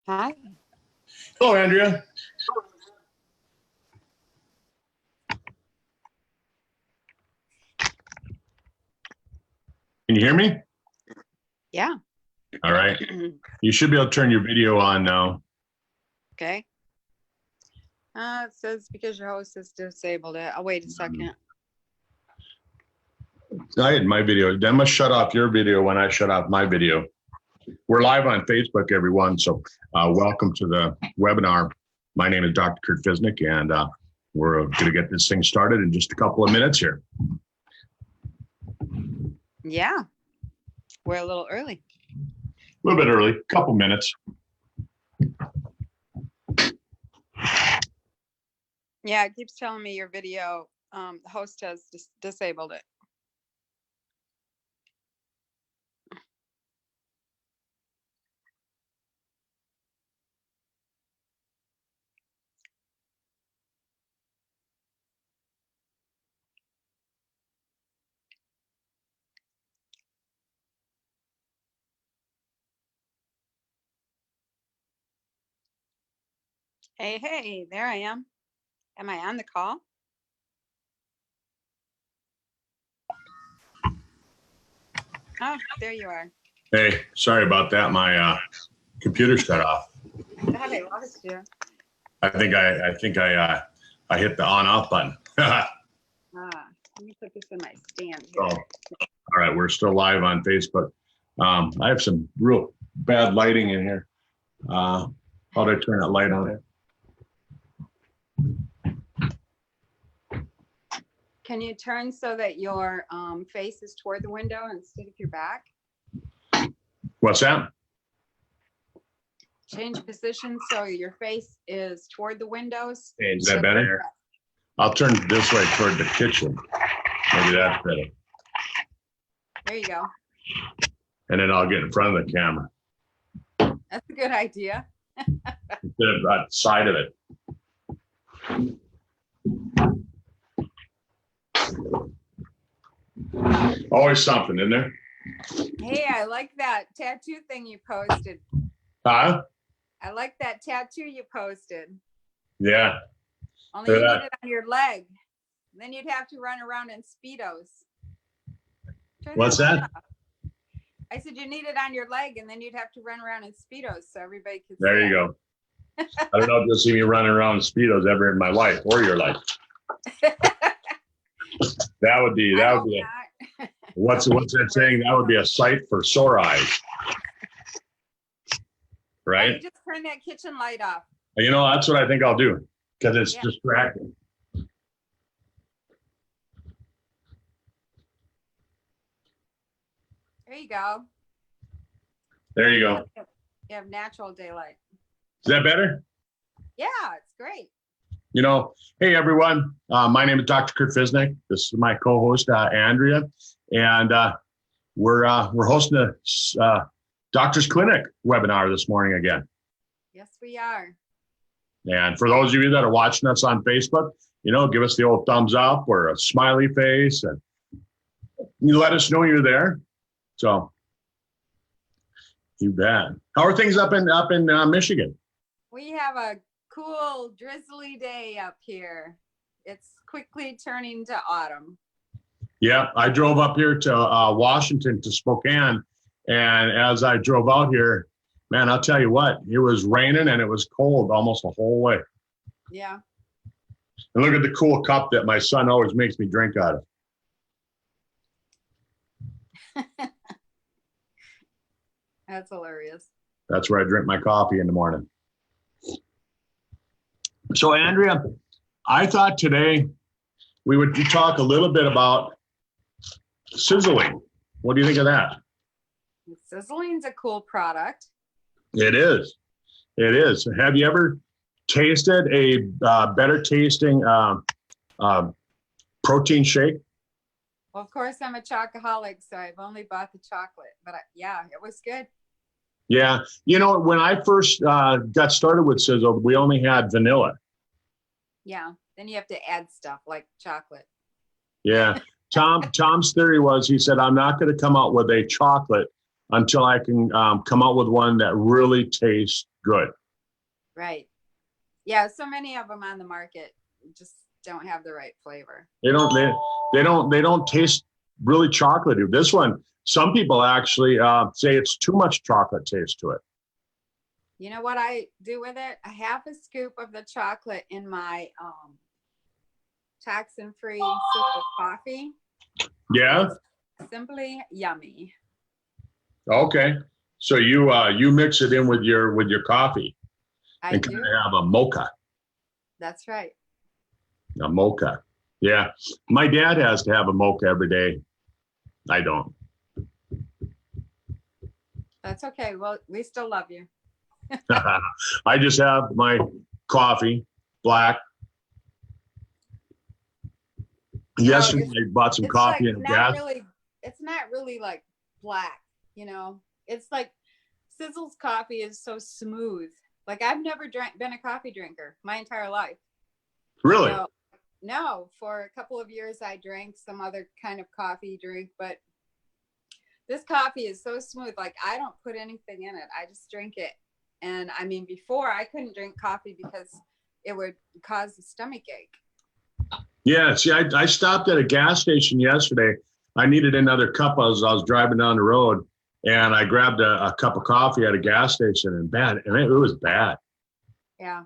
Hi. Hello, Andrea. Can you hear me? Yeah. All right. You should be able to turn your video on now. Okay. It says because your host has disabled it. I'll wait a second. I had my video. That must shut off your video when I shut off my video. We're live on Facebook, everyone. So welcome to the webinar. My name is Dr. Kurt Fiznick, and we're going to get this thing started in just a couple of minutes here. Yeah. We're a little early. A little bit early, a couple minutes. Yeah, it keeps telling me your video, the host has disabled it. Hey, there I am. Am I on the call? Oh, there you are. Hey, sorry about that. My computer shut off. God, I lost you. I think I hit the on-off button. Let me put this in my stand here. Oh, all right, we're still live on Facebook. I have some real bad lighting in here. How do I turn that light on there? Can you turn so that your face is toward the window instead of your back? What's that? Change position so your face is toward the windows. Hey, is that better? I'll turn this way toward the kitchen. Maybe that's better. There you go. And then I'll get in front of the camera. That's a good idea. Instead of the side of it. Always something, isn't there? Hey, I like that tattoo thing you posted. Huh? I like that tattoo you posted. Yeah. Only you need it on your leg. Then you'd have to run around in Speedos. What's that? I said you need it on your leg and then you'd have to run around in Speedos so everybody could see. There you go. I don't know if you'll see me running around in Speedos ever in my life or your life. That would be what's that saying? That would be a sight for sore eyes. Right? You just turn that kitchen light off. You know, that's what I think I'll do because it's distracting. There you go. There you go. You have natural daylight. Is that better? Yeah, it's great. You know, hey everyone, my name is Dr. Kurt Fiznick. This is my co-host Andrea, and we're hosting a Doctor's Clinic webinar this morning again. Yes, we are. And for those of you that are watching us on Facebook, you know, give us the old thumbs up or a smiley face, and you let us know you're there. So, you bet. How are things up in Michigan? We have a cool drizzly day up here. It's quickly turning to autumn. Yeah, I drove up here to Washington to Spokane, and as I drove out here, man, I'll tell you what, it was raining and it was cold almost the whole way. Yeah. And look at the cool cup that my son always makes me drink out of. That's hilarious. That's where I drink my coffee in the morning. So, Andrea, I thought today we would talk a little bit about sizzling. What do you think of that? Sizzling's a cool product. It is. It is. Have you ever tasted a better tasting protein shake? Well, of course, I'm a chocoholic, so I've only bought the chocolate. But yeah, it was good. Yeah. You know, when I first got started with Sizzle, we only had vanilla. Yeah. Then you have to add stuff like chocolate. Yeah. Tom's theory was, he said, I'm not going to come out with a chocolate until I can come out with one that really tastes good. Right. Yeah. So many of them on the market just don't have the right flavor. They don't taste really chocolatey. This one, some people actually say it's too much chocolate taste to it. You know what I do with it? A half a scoop of the chocolate in my toxin-free Sisel coffee. Yeah. Simply yummy. Okay. So you mix it in with your coffee I and do. kind of have a mocha. That's right. A mocha. Yeah. My dad has to have a mocha every day. I don't. That's okay. Well, we still love you. I just have my coffee, black. Yesterday, I bought some coffee and gas. It's not really like black, you know. It's like Sizzle's coffee is so smooth. Like I've never been a coffee drinker my entire life. Really? No, for a couple of years I drank some other kind of coffee drink, but this coffee is so smooth. Like I don't put anything in it. I just drink it. And I mean, before I couldn't drink coffee because it would cause a stomach ache. Yeah. See, I stopped at a gas station yesterday. I needed another cup as I was driving down the road, and I grabbed a cup of coffee at a gas station, and it was bad. Yeah.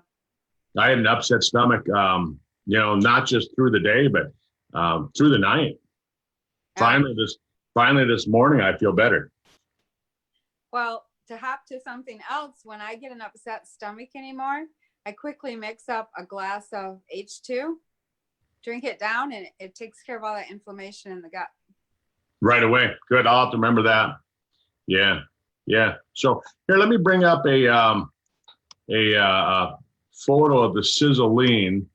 I had an upset stomach, not just through the day, but through the night. Finally this morning, I feel better. Well, to hop to something else, when I get an upset stomach anymore, I quickly mix up a glass of H2, drink it down, and it takes care of all that inflammation in the gut. Right away. Good. I'll have to remember that. Yeah. Yeah. So here, let me bring up a photo of the Sizzling.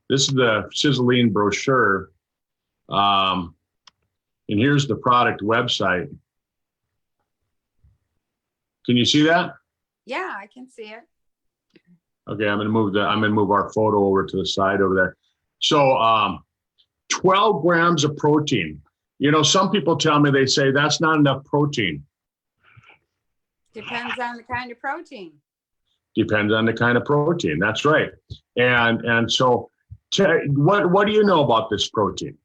This is the Sizzling brochure. And here's the product website. Can you see that? Yeah, I can see it. Okay, I'm gonna move our photo over to the side over there. So 12 grams of protein. You know, some people tell me, they say that's not enough protein. Depends on the kind of protein. Depends on the kind of protein. That's right. And so what do you know about this protein?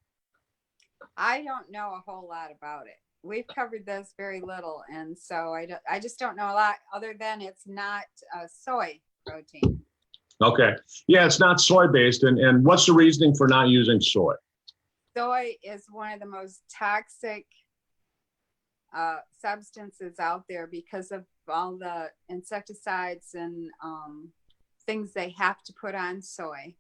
I don't know a whole lot about it. We've covered this very little, and so I just don't know a lot other than it's not soy protein. Okay. Yeah, it's not soy-based. And what's the reasoning for not using soy? Soy is one of the most toxic substances out there because of all the insecticides and things they have to put on soy.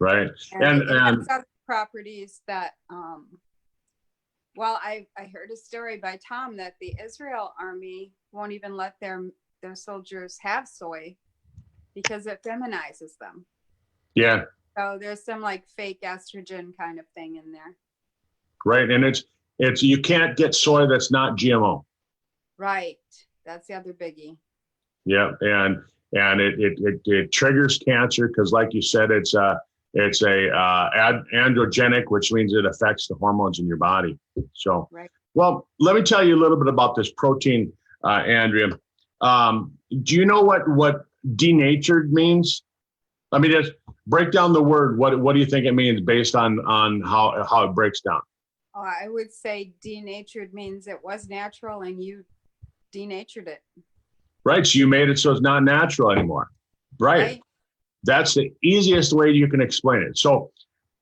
Right. And it has other properties that, I heard a story by Tom that the Israel army won't even let their soldiers have soy because it feminizes them. Yeah. So there's some like fake estrogen kind of thing in there. Right. And it's you can't get soy that's not GMO. Right. That's the other biggie. Yeah. And it triggers cancer because, like you said, it's androgenic, which means it affects the hormones in your body. So, right. Well, let me tell you a little bit about this protein, Andrea. Do you know what denatured means? I mean, just break down the word. What do you think it means based on how it breaks down? I would say denatured means it was natural and you denatured it. Right. So you made it so it's not natural anymore. Right. That's the easiest way you can explain it. So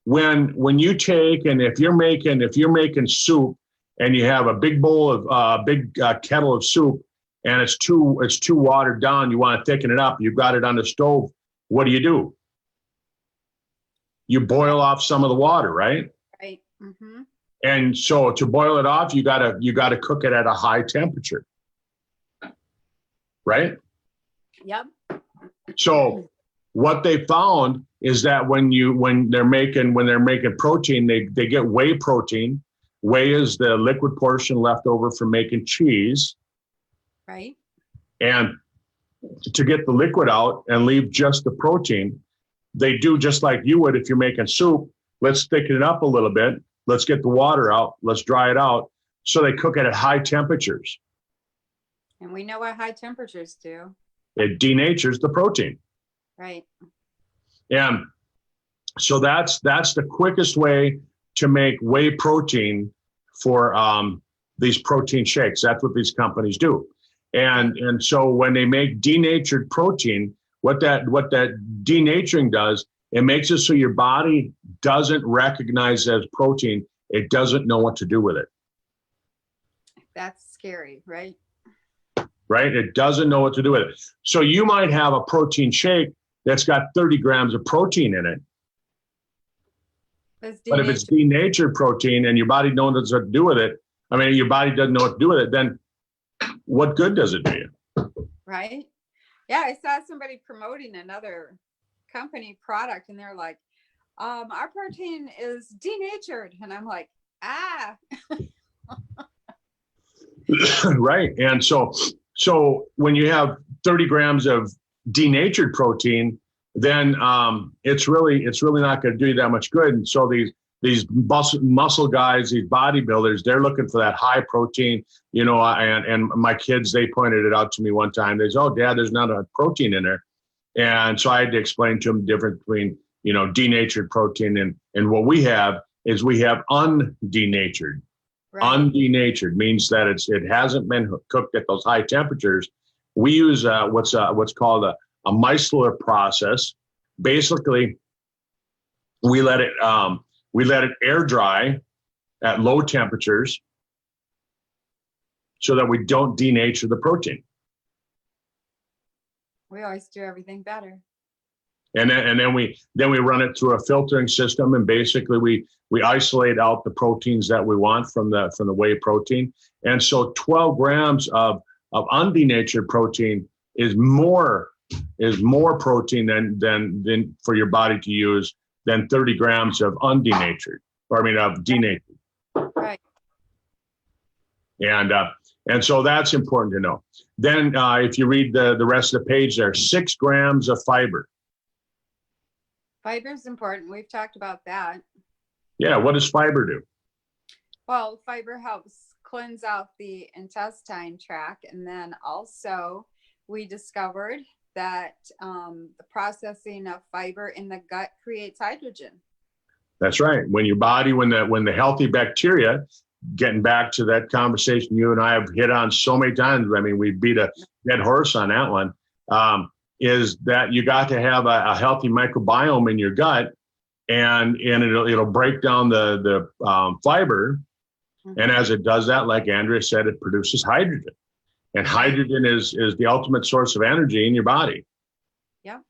when you take, and if you're making soup and you have a big bowl of big kettle of soup and it's too watered down, you want to thicken it up, you've got it on the stove, what do? You boil off some of the water, right? Right. Mm-hmm. And so to boil it off, you gotta cook it at a high temperature. Right? Yep. So what they found is that when they're making protein, they get whey protein. Whey is the liquid portion left over from making cheese. Right. And to get the liquid out and leave just the protein, they do just like you would if you're making soup. Let's thicken it up a little bit. Let's get the water out. Let's dry it out. So they cook it at high temperatures. And we know what high temperatures do. It denatures the protein. Right. And so that's the quickest way to make whey protein for these protein shakes. That's what these companies do. And so when they make denatured protein, what that denaturing does, it makes it so your body doesn't recognize it as protein. It doesn't know what to do with it. That's scary, right? Right? It doesn't know what to do with it. So you might have a protein shake that's got 30 grams of protein in it. But if it's denatured protein and your body knows what to do with it, I mean, your body doesn't know what to do with it, then what good does it do you? Right? Yeah, I saw somebody promoting another company product and they're like, our protein is denatured. And I'm like, Right. And so when you have 30 grams of denatured protein, then it's really not going to do you that much good. And so these muscle guys, these bodybuilders, they're looking for that high protein, and my kids, they pointed it out to me one time. They said, "Oh, Dad, there's not enough protein in there." And so I had to explain to them the difference between, denatured protein and what we have is we have undenatured. Right. Undenatured means that it hasn't been cooked at those high temperatures. We use what's called a micellar process. Basically, we let it air dry at low temperatures so that we don't denature the protein. We always do everything better. And then we run it through a filtering system, and basically we isolate out the proteins that we want from the whey protein. And so 12 grams of undenatured protein is more protein than for your body to use than 30 grams of of denatured. Right. And so that's important to know. Then if you read the rest of the page there, 6 grams of fiber. Fiber is important. We've talked about that. Yeah. What does fiber do? Well, fiber helps cleanse out the intestine tract. And then also we discovered that the processing of fiber in the gut creates hydrogen. That's right. When the healthy bacteria, getting back to that conversation you and I have hit on so many times, I mean, we beat a dead horse on that one, is that you got to have a healthy microbiome in your gut, and it'll break down the fiber. Mm-hmm. And as it does that, like Andrea said, it produces hydrogen. And hydrogen is the ultimate source of energy in your body. Yeah.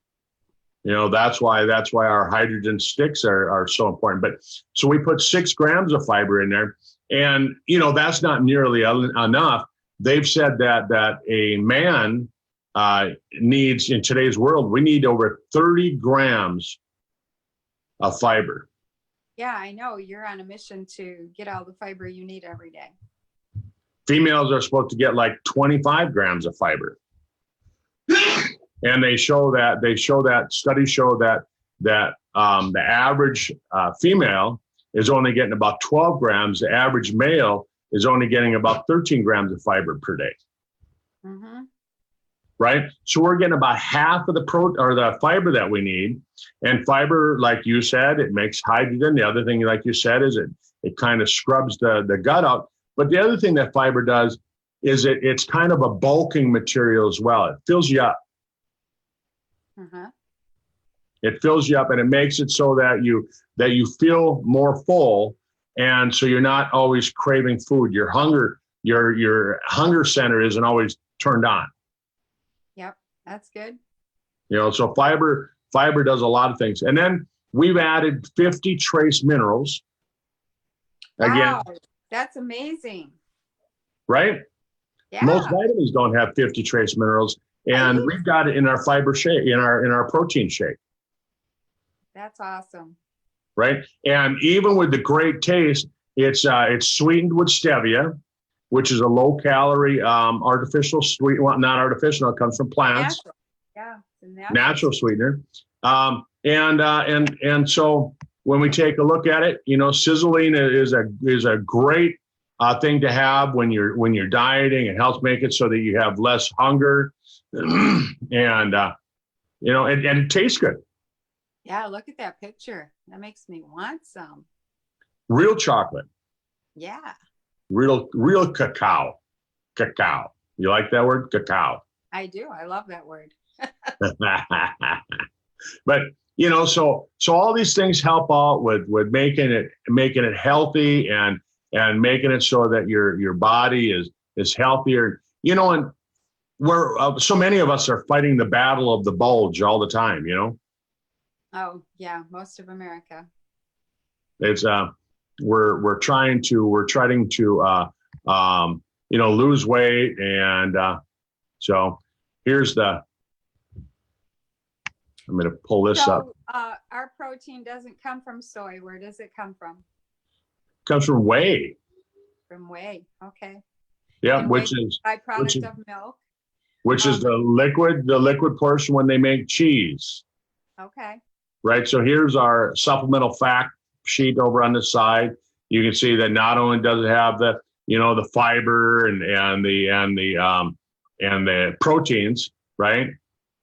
That's why our hydrogen sticks are so important. But so we put 6 grams of fiber in there, and that's not nearly enough. They've said that a man needs, in today's world, we need over 30 grams of fiber. Yeah, I know. You're on a mission to get all the fiber you need every day. Females are supposed to get like 25 grams of fiber. And studies show that the average female is only getting about 12 grams. The average male is only getting about 13 grams of fiber per day. Mm-hmm. Right? So we're getting about half of the fiber that we need. And fiber, like you said, it makes hydrogen. The other thing, like you said, is It kind of scrubs the gut out. But the other thing that fiber does is it's kind of a bulking material as well. It fills you up. It fills you up, and it makes it so that you feel more full, and so you're not always craving food. Your hunger center isn't always turned on. Yep, that's good. So fiber does a lot of things. And then we've added 50 trace minerals. Again, wow, that's amazing. Right? Yeah. Most vitamins don't have 50 trace minerals, and we've got it in our fiber shake, in our protein shake. That's awesome. Right? And even with the great taste, it's sweetened with stevia, which is a low calorie artificial sweet, well, not artificial, it comes from plants. Natural. Yeah, natural sweetener. And so when we take a look at it, Sizzling is a great thing to have when you're dieting. It helps make it so that you have less hunger, and it tastes good. Yeah, look at that picture. That makes me want some. Real chocolate. Yeah. Real cacao. Cacao. You like that word? Cacao. I do. I love that word. But so all these things help out with making it healthy and making it so that your body is healthier. And we're so many of us are fighting the battle of the bulge all the time. Oh yeah, most of America. It's we're trying to lose weight, and so here's I'm going to pull this up. Our protein doesn't come from soy. Where does it come from? It comes from whey. From whey. Okay. Yeah, and which is byproduct of milk. Which is the liquid portion when they make cheese. Okay. Right. So here's our supplemental fact sheet over on the side. You can see that not only does it have the fiber and the proteins, right?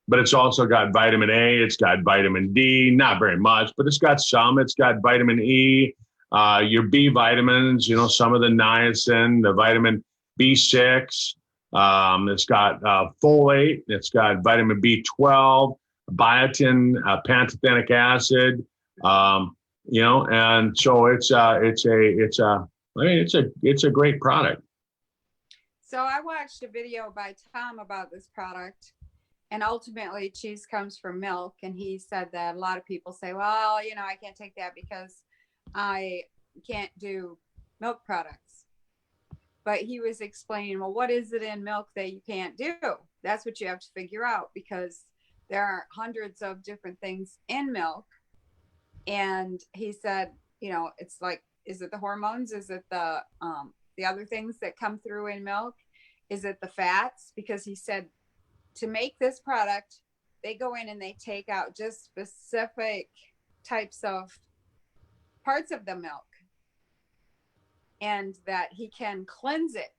But it's also got vitamin A. It's got vitamin D, not very much, but it's got some. It's got vitamin E, your B vitamins, some of the niacin, the vitamin B6. It's got folate. It's got vitamin B12, biotin, pantothenic acid. And so it's a great product. So I watched a video by Tom about this product, and ultimately cheese comes from milk. And he said that a lot of people say, well, I can't take that because I can't do milk products. But he was explaining, well, what is it in milk that you can't do? That's what you have to figure out, because there are hundreds of different things in milk. And he said, it's like, is it the hormones? Is it the other things that come through in milk? Is it the fats? Because he said to make this product, they go in and they take out just specific types of parts of the milk, and that he can cleanse it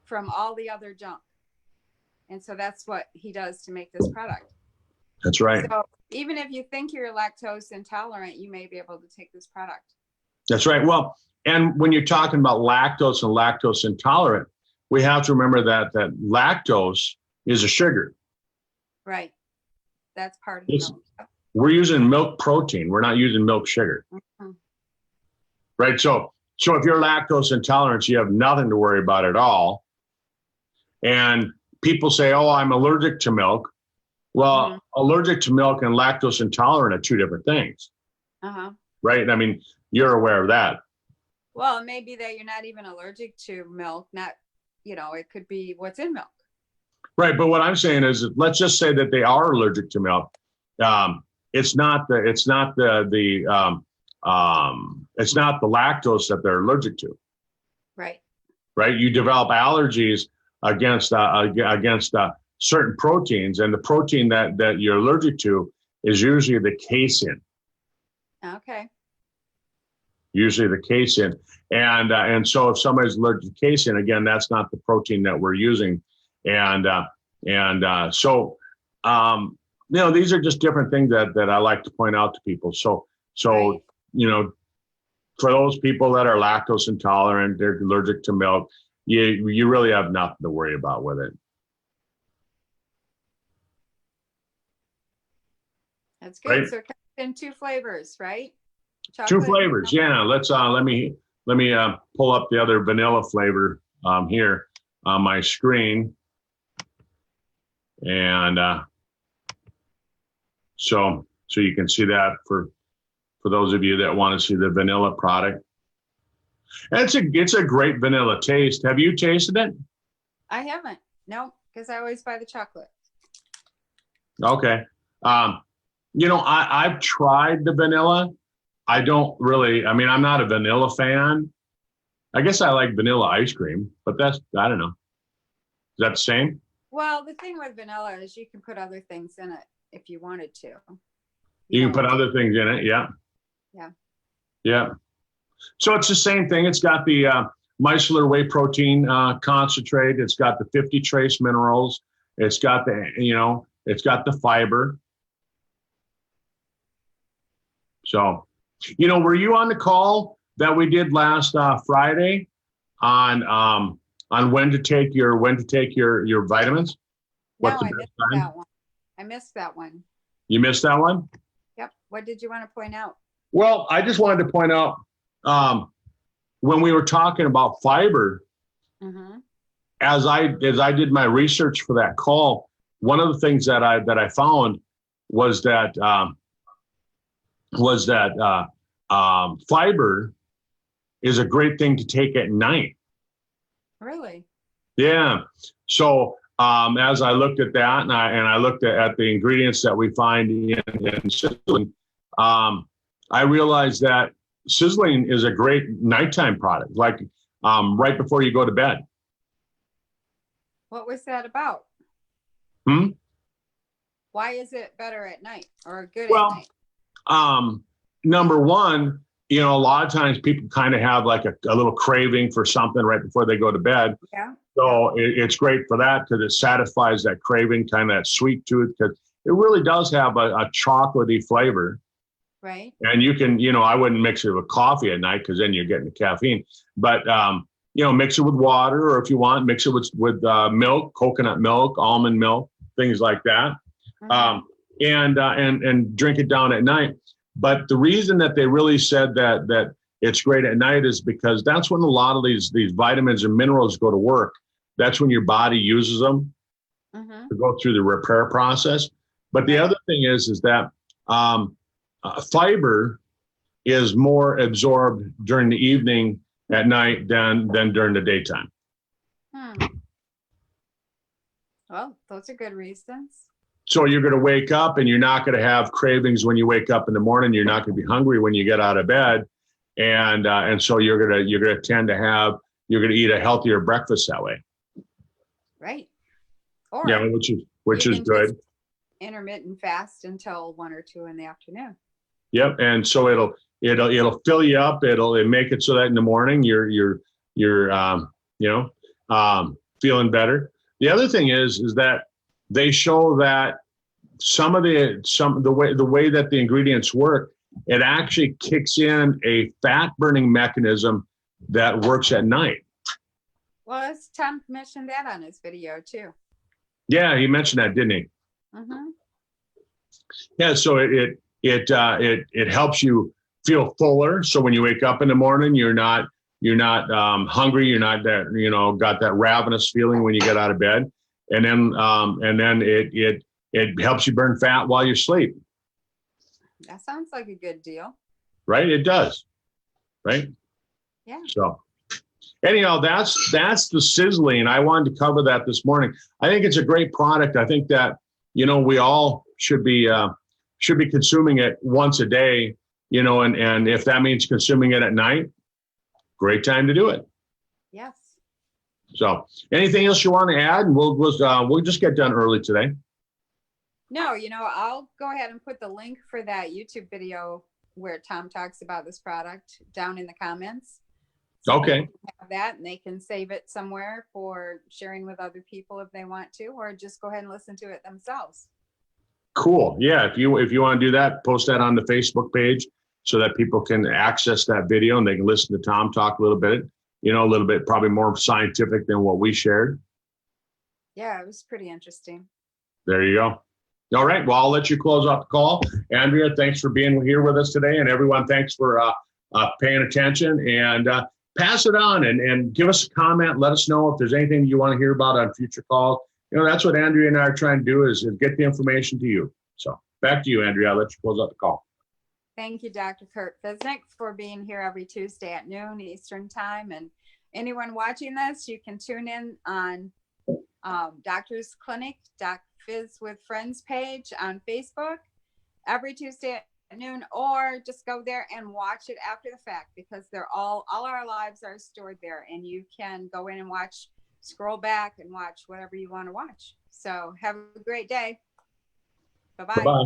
from all the other junk. And so that's what he does to make this product. That's right. So even if you think you're lactose intolerant, you may be able to take this product. That's right. Well, and when you're talking about lactose and lactose intolerant, we have to remember that lactose is a sugar. Right. That's part of the milk. We're using milk protein. We're not using milk sugar. Mm-hmm. Right. So if you're lactose intolerant, you have nothing to worry about at all. And people say, oh, I'm allergic to milk. Well, allergic to milk and lactose intolerant are two different things. Right. I mean, you're aware of that. Well, it may be that you're not even allergic to milk. It could be what's in milk. Right. But what I'm saying is, let's just say that they are allergic to milk. It's not the lactose that they're allergic to. Right. Right. You develop allergies against certain proteins, and the protein that you're allergic to is usually the casein. Okay. Usually the casein, and so if somebody's allergic to casein, again, that's not the protein that we're using, so these are just different things that I like to point out to people. So right. for those people that are lactose intolerant, they're allergic to milk, you really have nothing to worry about with it. That's good. Right? So it comes in 2 flavors, right? Two Chocolate. flavors. Yeah. Let's let me pull up the other vanilla flavor here on my screen. And so you can see that for those of you that want to see the vanilla product. And it's a great vanilla taste. Have you tasted it? I haven't. No, because I always buy the chocolate. Okay. I've tried the vanilla. I don't really, I mean, I'm not a vanilla fan. I guess I like vanilla ice cream, but I don't know. Is that the same? Well, the thing with vanilla is you can put other things in it if you wanted to. You can put other things in it. Yeah. Yeah. Yeah. So it's the same thing. It's got the micellar whey protein concentrate. It's got the 50 trace minerals. It's got it's got the fiber. So, were you on the call that we did last Friday on when to take your vitamins? No, I missed that one. I missed that one. You missed that one? Yep. What did you want to point out? Well, I just wanted to point out when we were talking about fiber, as I did my research for that call, one of the things that I found was that fiber is a great thing to take at night. Really? Yeah. So as I looked at that and I looked at the ingredients that we find in sizzling, I realized that sizzling is a great nighttime product, like right before you go to bed. What was that about? Why is it better at night or good at night? Number one, a lot of times people kind of have like a little craving for something right before they go to bed. Yeah. So it's great for that because it satisfies that craving, kind of that sweet tooth, because it really does have a chocolatey flavor. Right. And you can, I wouldn't mix it with coffee at night because then you're getting the caffeine. But mix it with water, or if you want, mix it with milk, coconut milk, almond milk, things like that, and drink it down at night. But the reason that they really said that it's great at night is because that's when a lot of these vitamins and minerals go to work. That's when your body uses them to go through the repair process. But the other thing is that fiber is more absorbed during the evening at night than during the daytime. Well, those are good reasons. So you're going to wake up and you're not going to have cravings when you wake up in the morning. You're not going to be hungry when you get out of bed. And so you're going to eat a healthier breakfast that way. Right. Or which is good. Intermittent fast until 1 or 2 in the afternoon. Yep. And so it'll fill you up. It'll make it so that in the morning you're feeling better. The other thing is that they show that the way that the ingredients work, it actually kicks in a fat burning mechanism that works at night. Well, Tom mentioned that on his video too. Yeah, he mentioned that, didn't he? Yeah, so it helps you feel fuller. So when you wake up in the morning, you're not hungry. You're not got that ravenous feeling when you get out of bed, and then it helps you burn fat while you sleep. That sounds like a good deal. Right, it does. Right. Yeah. So anyhow, that's the sizzling. I wanted to cover that this morning. I think it's a great product. I think that we all should be consuming it once a day. And if that means consuming it at night, great time to do it. Yes. So, anything else you want to add? And we'll just get done early today. No, I'll go ahead and put the link for that YouTube video where Tom talks about this product down in the comments. So okay. Have that, and they can save it somewhere for sharing with other people if they want to, or just go ahead and listen to it themselves. Cool. Yeah. If you want to do that, post that on the Facebook page. so that people can access that video and they can listen to Tom talk a little bit, a little bit probably more scientific than what we shared. Yeah, it was pretty interesting. There you go. All right. Well, I'll let you close out the call. Andrea, thanks for being here with us today. And everyone, thanks for paying attention, and pass it on and give us a comment. Let us know if there's anything you want to hear about on future calls. That's what Andrea and I are trying to do is get the information to you. So back to you, Andrea. I'll let you close out the call. Thank you, Dr. Kurt Fiznick, for being here every Tuesday at noon Eastern time. And anyone watching this, you can tune in on Doctor's Clinic, Fizz with Friends page on Facebook every Tuesday at noon, or just go there and watch it after the fact, because they're all our lives are stored there, and you can go in and watch, scroll back and watch whatever you want to watch. So have a great day. Bye-bye. Bye-bye.